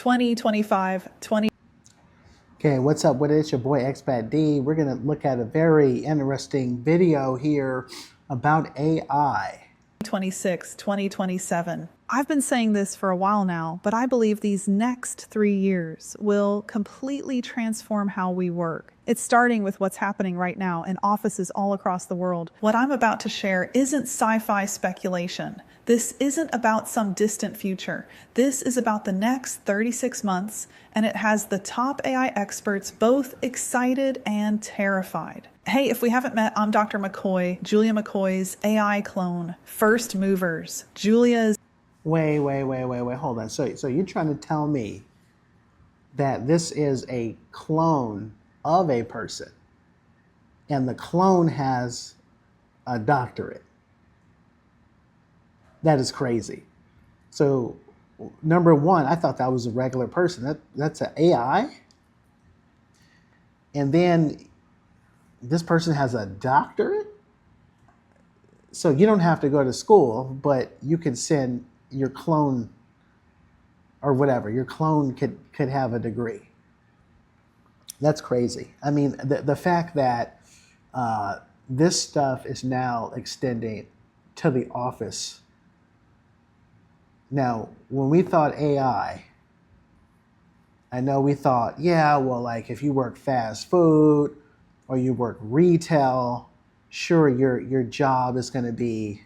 2025, 20. Okay, what's up? What is your boy Expat D? We're going to look at a very interesting video here about AI. 2026, 2027. I've been saying this for a while now, but I believe these next 3 years will completely transform how we work. It's starting with what's happening right now in offices all across the world. What I'm about to share isn't sci-fi speculation. This isn't about some distant future. This is about the next 36 months, and it has the top AI experts both excited and terrified. Hey, if we haven't met, I'm Dr. McCoy, Julia McCoy's AI clone, First Movers. Julia's. Wait, hold on. So you're trying to tell me that this is a clone of a person, and the clone has a doctorate? That is crazy. So, number one, I thought that was a regular person. That's an AI? And then this person has a doctorate? So you don't have to go to school, but you could send your clone or whatever. Your clone could have a degree. That's crazy. I mean, the fact that this stuff is now extending to the office. Now, when we thought AI, I know we thought, yeah, well, like if you work fast food or you work retail, sure, your job is going to be,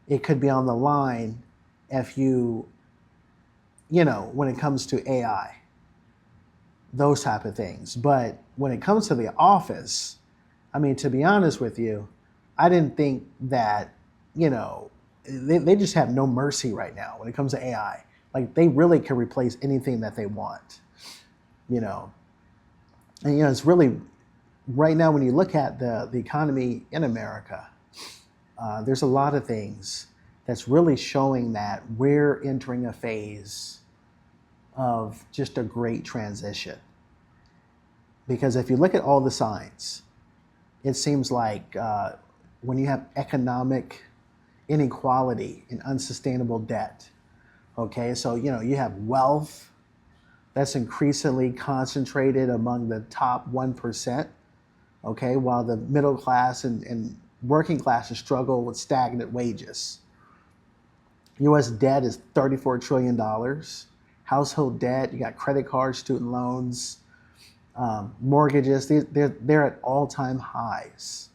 it could be on the line if when it comes to AI, those type of things. But when it comes to the office, I mean, to be honest with you, I didn't think that, they just have no mercy right now when it comes to AI. Like they really can replace anything that they want, And, it's really, right now when you look at the economy in America, there's a lot of things that's really showing that we're entering a phase of just a great transition. Because if you look at all the signs, it seems like when you have economic inequality and unsustainable debt, okay, so you have wealth that's increasingly concentrated among the top 1%, okay, while the middle class and working classes struggle with stagnant wages. U.S. debt is $34 trillion. Household debt, you got credit cards, student loans, mortgages, they're at all-time highs.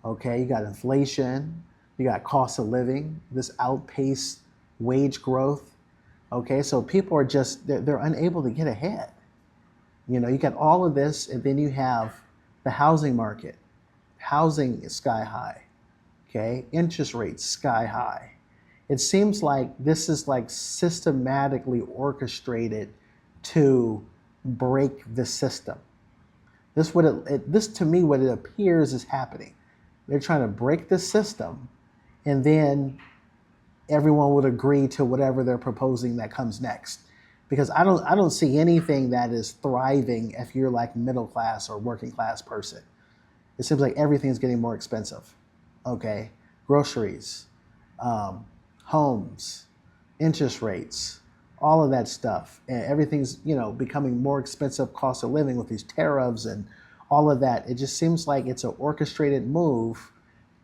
Okay, you got inflation, you got cost of living, this outpaced wage growth. Okay, so people are just, they're unable to get ahead. You got all of this, and then you have the housing market. Housing is sky high. Okay, interest rates sky high. It seems like this is like systematically orchestrated to break the system. This to me, what it appears is happening. They're trying to break the system, and then everyone would agree to whatever they're proposing that comes next. Because I don't see anything that is thriving if you're like middle class or working class person. It seems like everything's getting more expensive. Okay, groceries, homes, interest rates, all of that stuff, and everything's becoming more expensive, cost of living with these tariffs and all of that. It just seems like it's an orchestrated move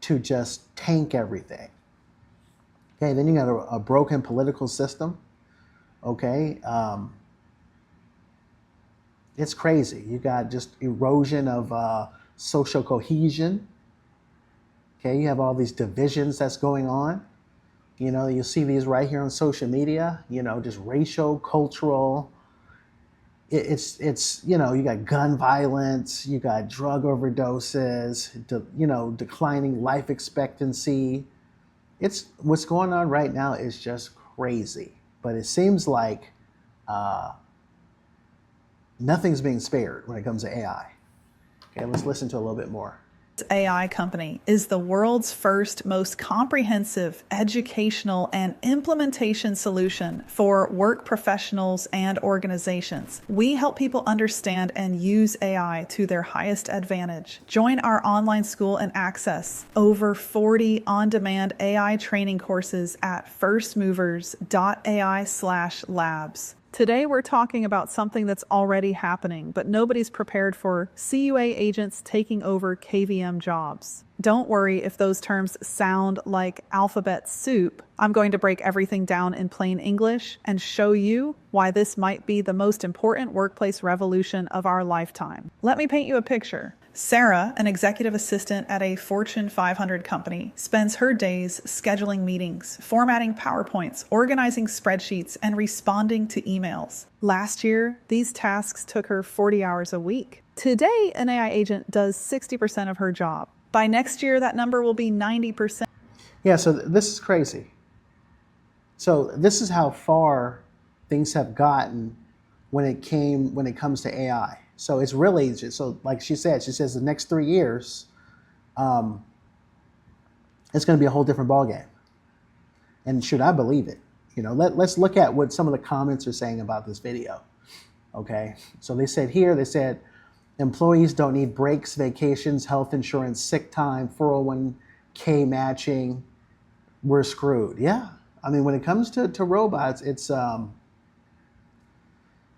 to just tank everything. Okay, then you got a broken political system. Okay, it's crazy. You got just erosion of social cohesion. Okay, you have all these divisions that's going on. You see these right here on social media, just racial, cultural. It's you got gun violence, you got drug overdoses, declining life expectancy. It's what's going on right now is just crazy. But it seems like nothing's being spared when it comes to AI. Okay, let's listen to a little bit more. AI company is the world's first, most comprehensive educational and implementation solution for work professionals and organizations. We help people understand and use AI to their highest advantage. Join our online school and access over 40 on-demand AI training courses at firstmovers.ai/labs. Today, we're talking about something that's already happening, but nobody's prepared for CUA agents taking over KVM jobs. Don't worry if those terms sound like alphabet soup. I'm going to break everything down in plain English and show you why this might be the most important workplace revolution of our lifetime. Let me paint you a picture. Sarah, an executive assistant at a Fortune 500 company, spends her days scheduling meetings, formatting PowerPoints, organizing spreadsheets, and responding to emails. Last year, these tasks took her 40 hours a week. Today, an AI agent does 60% of her job. By next year, that number will be 90%. Yeah, so this is crazy. So this is how far things have gotten when it comes to AI. So it's really, so like she says the next 3 years, it's going to be a whole different ballgame. And should I believe it? Let's look at what some of the comments are saying about this video. Okay, so they said, employees don't need breaks, vacations, health insurance, sick time, 401k matching. We're screwed. Yeah, I mean, when it comes to robots, it's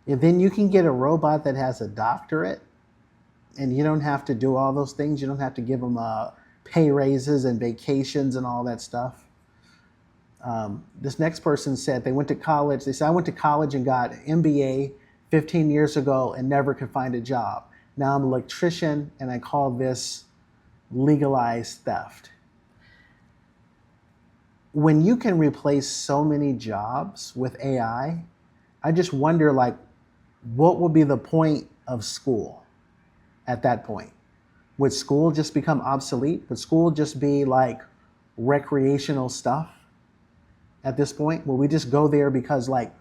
and then you can get a robot that has a doctorate, and you don't have to do all those things. You don't have to give them pay raises and vacations and all that stuff. This next person said they went to college. They said, I went to college and got an MBA 15 years ago and never could find a job. Now I'm an electrician and I call this legalized theft. When you can replace so many jobs with AI, I just wonder, like, what will be the point of school at that point? Would school just become obsolete? Would school just be like recreational stuff at this point? Will we just go there because, like,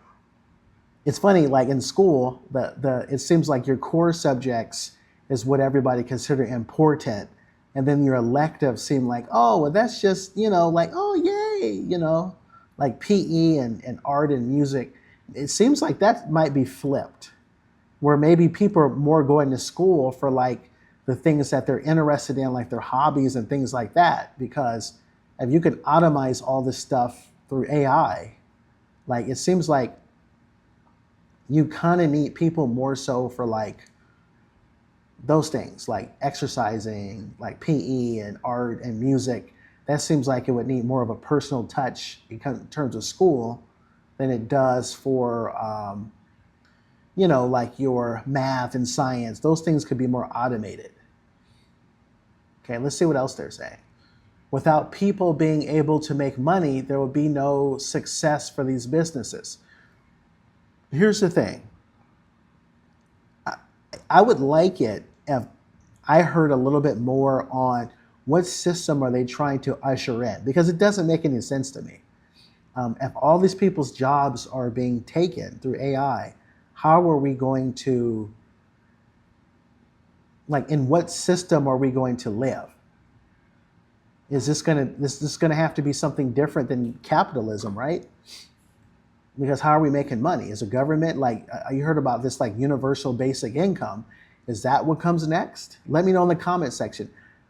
it's funny, like in school, it seems like your core subjects is what everybody consider important. And then your electives seem like, oh, well, that's just, like, oh, yay, like PE and art and music. It seems like that might be flipped, where maybe people are more going to school for like the things that they're interested in, like their hobbies and things like that. Because if you can automate all this stuff through AI, like it seems like you kind of need people more so for like those things, like exercising, like PE and art and music. That seems like it would need more of a personal touch in terms of school than it does for, like your math and science. Those things could be more automated. Okay, let's see what else they're saying. Without people being able to make money, there will be no success for these businesses. Here's the thing. I would like it if I heard a little bit more on what system are they trying to usher in, because it doesn't make any sense to me. If all these people's jobs are being taken through AI, how are we going to, like, in what system are we going to live? Is this gonna have to be something different than capitalism, right? Because how are we making money? Is a government, like, you heard about this, like universal basic income? Is that what comes next? Let me know in the comment section.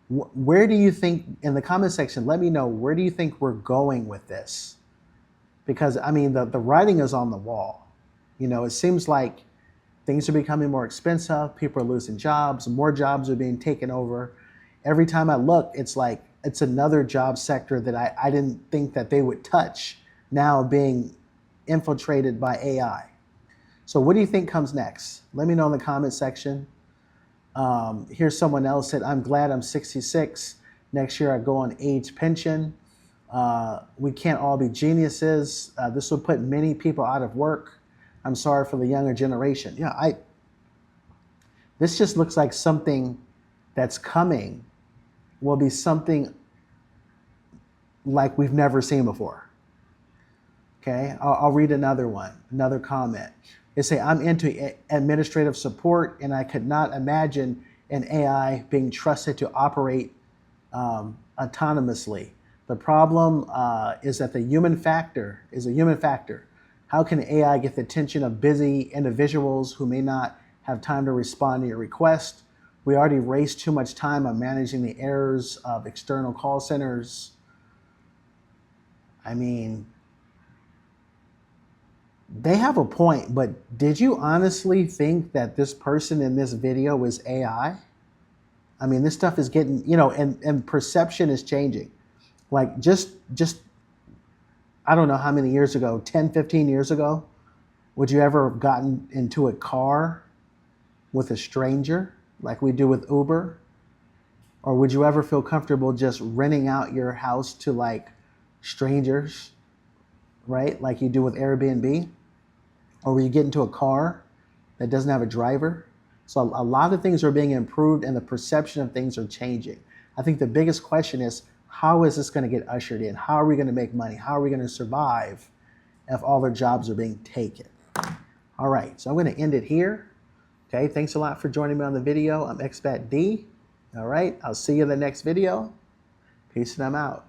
Where do you think, in the comment section, let me know, where do you think we're going with this? Because, I mean, the writing is on the wall. It seems like things are becoming more expensive. People are losing jobs. More jobs are being taken over. Every time I look, it's like it's another job sector that I didn't think that they would touch, now being infiltrated by AI. So what do you think comes next? Let me know in the comment section. Here's someone else said, I'm glad I'm 66. Next year I go on age pension. We can't all be geniuses. This will put many people out of work. I'm sorry for the younger generation. Yeah, this just looks like something that's coming will be something like we've never seen before. Okay, I'll read another comment. They say, I'm into administrative support and I could not imagine an AI being trusted to operate autonomously. The problem is that the human factor is a human factor. How can AI get the attention of busy individuals who may not have time to respond to your request? We already waste too much time on managing the errors of external call centers. I mean, they have a point, but did you honestly think that this person in this video was AI? I mean, this stuff is getting, and perception is changing. Like just I don't know how many years ago, 10, 15 years ago, would you ever have gotten into a car with a stranger like we do with Uber? Or would you ever feel comfortable just renting out your house to like strangers, right? Like you do with Airbnb? Or will you get into a car that doesn't have a driver? So a lot of things are being improved and the perception of things are changing. I think the biggest question is, how is this going to get ushered in? How are we going to make money? How are we going to survive if all their jobs are being taken? All right, so I'm going to end it here. Okay, thanks a lot for joining me on the video. I'm Expat D. All right, I'll see you in the next video. Peace and I'm out.